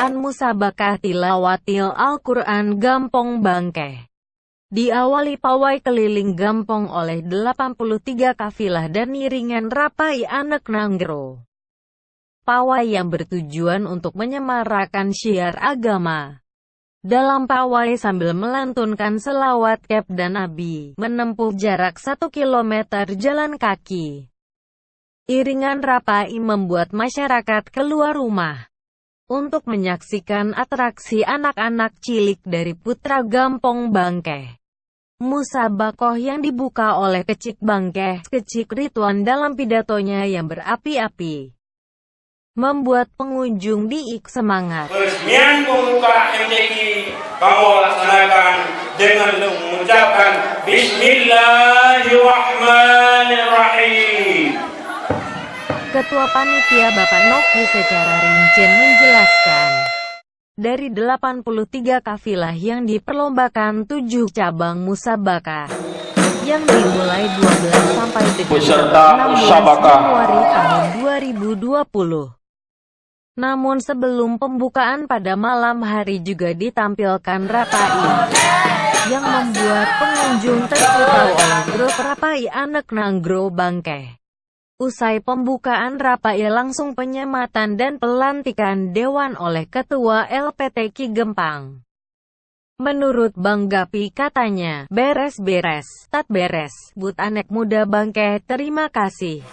pelaksanaan musabakah tilawatil Al-Quran Gampong Bangkeh. Diawali pawai keliling Gampong oleh 83 kafilah dan iringan Rapai Anak Nanggro. Pawai yang bertujuan untuk menyemarakan syiar agama. Dalam pawai sambil melantunkan selawat Kep dan Nabi, menempuh jarak 1 kilometer jalan kaki. Iringan Rapai membuat masyarakat keluar rumah untuk menyaksikan atraksi anak-anak cilik dari Putra Gampong Bangkeh. Musabakoh yang dibuka oleh Kecik Bangkeh, Kecik Ridwan dalam pidatonya yang berapi-api, membuat pengunjung diik semangat. Peresmian pembukaan MTQ kamu laksanakan dengan mengucapkan Bismillahirrahmanirrahim. Ketua Panitia Bapak Noki secara rinci menjelaskan, dari 83 kafilah yang diperlombakan 7 cabang musabakah yang dimulai 12 sampai dengan 16 Januari tahun 2020. Namun sebelum pembukaan pada malam hari juga ditampilkan Rapai yang membuat pengunjung terpukau oleh grup Rapai Anak Nanggro Bangkeh. Usai pembukaan Rapai langsung penyematan dan pelantikan Dewan oleh Ketua LPT Ki Gempang. Menurut Bang Gapi katanya, beres-beres, tat beres, but anek muda Bangkeh terima kasih.